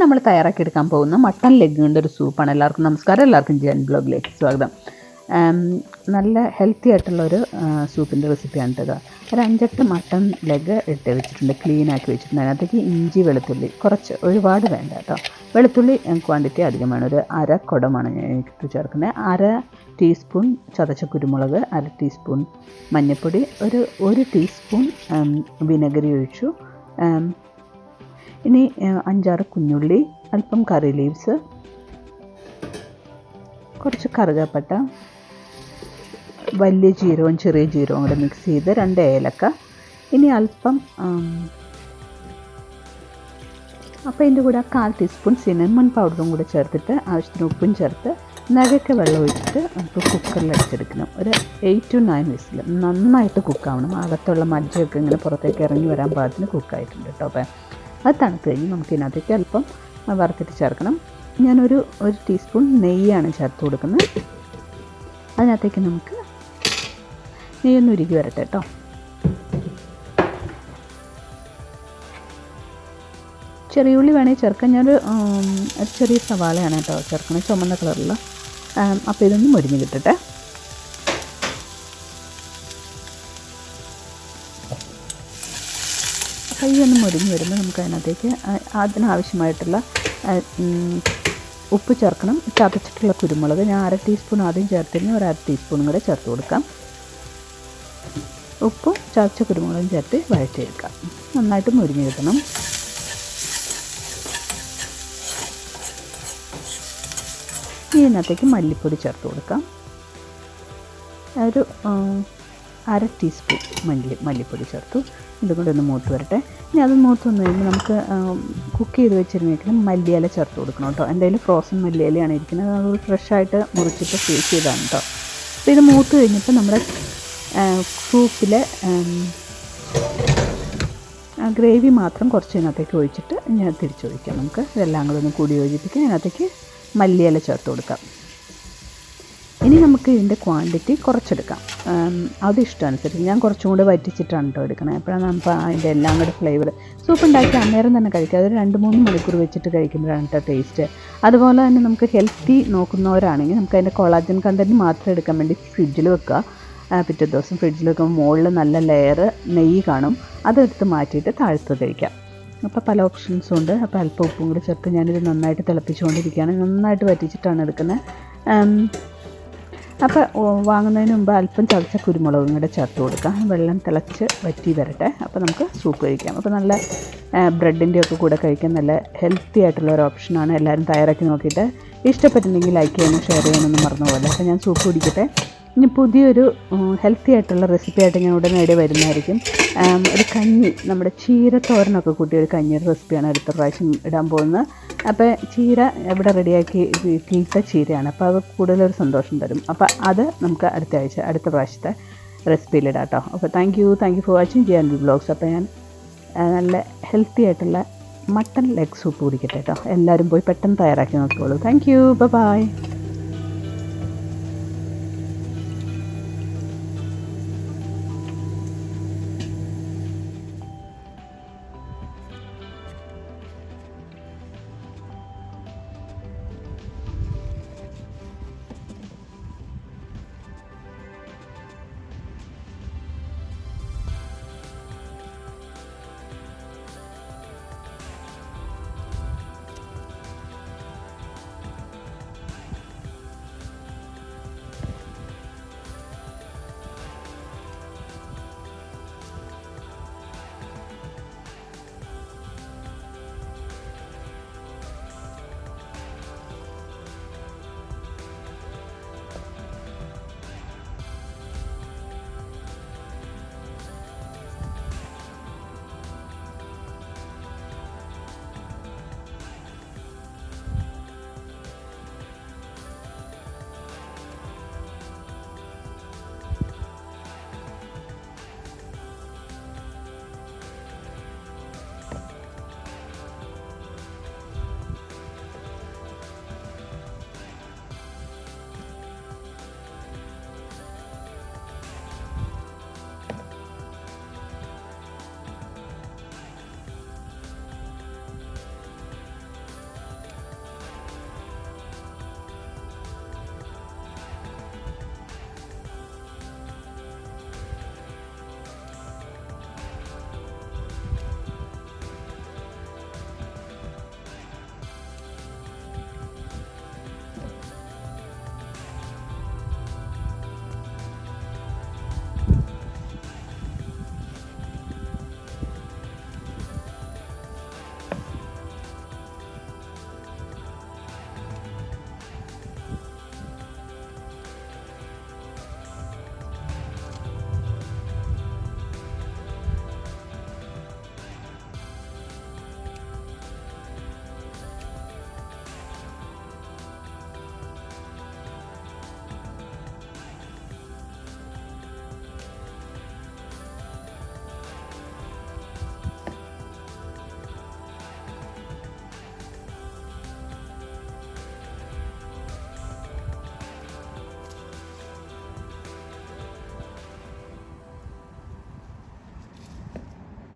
നമ്മൾ തയ്യാറാക്കിയെടുക്കാൻ പോകുന്ന മട്ടൺ ലെഗിൻ്റെ ഒരു സൂപ്പാണ്. എല്ലാവർക്കും നമസ്കാരം, എല്ലാവർക്കും ജിയാൻ ബ്ലോഗിലേക്ക് സ്വാഗതം. നല്ല ഹെൽത്തി ആയിട്ടുള്ളൊരു സൂപ്പിൻ്റെ റെസിപ്പിയാണ് ഇത്. ഒരു 5-8 മട്ടൺ ലെഗ് ഇട്ട് വെച്ചിട്ടുണ്ട്, ക്ലീനാക്കി വെച്ചിട്ടുണ്ട്. അതിനകത്തേക്ക് ഇഞ്ചി വെളുത്തുള്ളി കുറച്ച്, ഒരുപാട് വേണ്ട കേട്ടോ. വെളുത്തുള്ളി ക്വാണ്ടിറ്റി അധികം വേണം. ഒരു 1/2 കുടമാണ് ഞാൻ എടുത്ത് ചേർക്കുന്നത്. 1/2 ടീസ്പൂൺ ചതച്ച കുരുമുളക്, 1/2 ടീസ്പൂൺ മഞ്ഞൾപ്പൊടി, ഒരു 1 ടീസ്പൂൺ വിനെഗറി ഒഴിച്ചു. ഇനി 5-6 കുഞ്ഞുള്ളി, അല്പം കറി ലീവ്സ്, കുറച്ച് കറുകപ്പട്ട, വലിയ ജീരകവും ചെറിയ ജീരകവും കൂടെ മിക്സ് ചെയ്ത് 2 ഏലക്ക. ഇനി അല്പം അപ്പോൾ ഇതിൻ്റെ കൂടെ 1/4 ടീസ്പൂൺ സിനമൺ പൗഡറും കൂടെ ചേർത്തിട്ട് ആവശ്യത്തിന് ഉപ്പും ചേർത്ത് നഗയ്ക്ക് വെള്ളം ഒഴിച്ചിട്ട് നമുക്ക് കുക്കറിൽ അടിച്ചെടുക്കണം. ഒരു 8 to 9 വിസിൽ നന്നായിട്ട് കുക്കാവണം. അകത്തുള്ള മജ്ജയൊക്കെ ഇങ്ങനെ പുറത്തേക്ക് ഇറങ്ങി വരാൻ പാകത്തിന് കുക്കായിട്ടുണ്ട് കേട്ടോ. അപ്പോൾ അത് തണുത്ത് കഴിഞ്ഞ് നമുക്ക് ഇതിനകത്തേക്ക് അല്പം വറുത്തിട്ട് ചേർക്കണം. ഞാനൊരു 1 ടീസ്പൂൺ നെയ്യാണ് ചേർത്ത് കൊടുക്കുന്നത്. അതിനകത്തേക്ക് നമുക്ക് നെയ്യൊന്ന് ഉരുകി വരട്ടെ കേട്ടോ. ചെറിയ ഉള്ളി വേണമെങ്കിൽ ചേർക്കാം. ഞാനൊരു ചെറിയ സവാളയാണ് കേട്ടോ ചേർക്കുന്നത്, ചുമന്ന കളറുള്ള. അപ്പോൾ ഇതൊന്ന് മൊരിഞ്ഞ് കിട്ടട്ടെ. കൈയൊന്ന് മൊരിഞ്ഞ് വരുമ്പോൾ നമുക്ക് അതിനകത്തേക്ക് അതിനാവശ്യമായിട്ടുള്ള ഉപ്പ് ചേർക്കണം. ചതച്ചിട്ടുള്ള കുരുമുളക് ഞാൻ 1/2 ടീസ്പൂൺ ആദ്യം ചേർത്തിരുന്നു, ഒരു 1/2 ടീസ്പൂണും കൂടെ ചേർത്ത് കൊടുക്കാം. ഉപ്പും ചതച്ച കുരുമുളകും ചേർത്ത് വഴറ്റിയെടുക്കാം. നന്നായിട്ട് മൊരിഞ്ഞ് കിട്ടണം. ഇതിനകത്തേക്ക് മല്ലിപ്പൊടി ചേർത്ത് കൊടുക്കാം. ഒരു 1/2 ടീസ്പൂൺ മല്ലിപ്പൊടി ചേർത്തു. ഇതും കൂടെ ഒന്ന് മൂത്ത് വരട്ടെ. ഇനി അത് മൂത്ത് വന്നു കഴിയുമ്പോൾ നമുക്ക് കുക്ക് ചെയ്ത് വെച്ചിരുന്നെങ്കിലും മല്ലിയില ചേർത്ത് കൊടുക്കണം കേട്ടോ. എൻ്റെ കയ്യിൽ ഫ്രോസൺ മല്ലിയിലയാണ് ഇരിക്കുന്നത്, അത് ഫ്രഷായിട്ട് മുറിച്ചിട്ട് ഫ്രീസ് ചെയ്താണ് കേട്ടോ. അപ്പോൾ ഇത് മൂത്ത് കഴിഞ്ഞപ്പോൾ നമ്മുടെ സൂപ്പിലെ ഗ്രേവി മാത്രം കുറച്ച് ഇതിനകത്തേക്ക് ഒഴിച്ചിട്ട് ഞാൻ തിരിച്ചൊഴിക്കാം. നമുക്ക് ഇതെല്ലാം കൂടെ ഒന്ന് കൂടി യോജിപ്പിക്കാം. ഇതിനകത്തേക്ക് മല്ലിയില ചേർത്ത് കൊടുക്കാം. ഇനി നമുക്ക് ഇതിൻ്റെ ക്വാണ്ടിറ്റി കുറച്ചെടുക്കാം, അത് ഇഷ്ടമനുസരിച്ച്. ഞാൻ കുറച്ചും കൂടെ വറ്റിച്ചിട്ടാണ് കേട്ടോ എടുക്കണത്. അപ്പോഴാണ് നമുക്ക് അതിൻ്റെ എല്ലാം കൂടെ ഫ്ലേവർ. സൂപ്പ് ഉണ്ടാക്കി അന്നേരം തന്നെ കഴിക്കാം. അതൊരു 2-3 മണിക്കൂർ വെച്ചിട്ട് കഴിക്കുമ്പോഴാണ് കേട്ടോ ടേസ്റ്റ്. അതുപോലെ തന്നെ നമുക്ക് ഹെൽത്തി നോക്കുന്നവരാണെങ്കിൽ നമുക്ക് അതിൻ്റെ കൊളാജൻ കണ്ടൻറ്റ് മാത്രം എടുക്കാൻ വേണ്ടി ഫ്രിഡ്ജിൽ വെക്കുക. പിറ്റേ ദിവസം ഫ്രിഡ്ജിൽ വെക്കുമ്പോൾ മുകളിൽ നല്ല ലെയർ നെയ്യ് കാണും, അതെടുത്ത് മാറ്റിയിട്ട് താഴത്ത് കഴിക്കാം. അപ്പോൾ പല ഓപ്ഷൻസും ഉണ്ട്. അപ്പോൾ അല്പം ഉപ്പും കൂടി ചേർത്ത് ഞാനിത് നന്നായിട്ട് തിളപ്പിച്ചുകൊണ്ടിരിക്കുകയാണ്. നന്നായിട്ട് വറ്റിച്ചിട്ടാണ് എടുക്കുന്നത്. അപ്പോൾ വാങ്ങുന്നതിന് മുമ്പ് അല്പം ചതച്ച കുരുമുളകും കൂടെ ചേർത്ത് കൊടുക്കാം. വെള്ളം തിളച്ച് വറ്റി വരട്ടെ. അപ്പോൾ നമുക്ക് സൂപ്പ് കഴിക്കാം. അപ്പോൾ നല്ല ബ്രെഡിൻ്റെ ഒക്കെ കൂടെ കഴിക്കാൻ നല്ല ഹെൽത്തി ആയിട്ടുള്ള ഒരു ഓപ്ഷനാണ്. എല്ലാവരും തയ്യാറാക്കി നോക്കിയിട്ട് ഇഷ്ടപ്പെട്ടിട്ടുണ്ടെങ്കിൽ ലൈക്ക് ചെയ്യാനും ഷെയർ ചെയ്യാനൊന്നും മറന്നു പോലെ. അപ്പോൾ ഞാൻ സൂപ്പ് കുടിക്കട്ടെ. ഇനി പുതിയൊരു ഹെൽത്തി ആയിട്ടുള്ള റെസിപ്പി ആയിട്ട് ഞാൻ ഉടനടി വരുന്നതായിരിക്കും. ഒരു കഞ്ഞി, നമ്മുടെ ചീരത്തോരനൊക്കെ കൂട്ടിയ ഒരു കഞ്ഞിയുടെ റെസിപ്പിയാണ് അടുത്ത പ്രാവശ്യം ഇടാൻ പോകുന്നത്. അപ്പോൾ ചീര ഇവിടെ റെഡിയാക്കി കിളിത്ത ചീരയാണ്. അപ്പോൾ അത് കൂടുതലൊരു സന്തോഷം തരും. അപ്പോൾ അത് നമുക്ക് അടുത്ത പ്രാവശ്യത്തെ റെസിപ്പിയിലിടാം കേട്ടോ. അപ്പോൾ thank you for watching Jiyan vlogs. അപ്പോൾ ഞാൻ നല്ല ഹെൽത്തി ആയിട്ടുള്ള മട്ടൺ ലെഗ് സൂപ്പ് കുടിക്കട്ടെ കേട്ടോ. എല്ലാവരും പോയി പെട്ടെന്ന് തയ്യാറാക്കി നോക്കിക്കോളൂ. Thank you, by.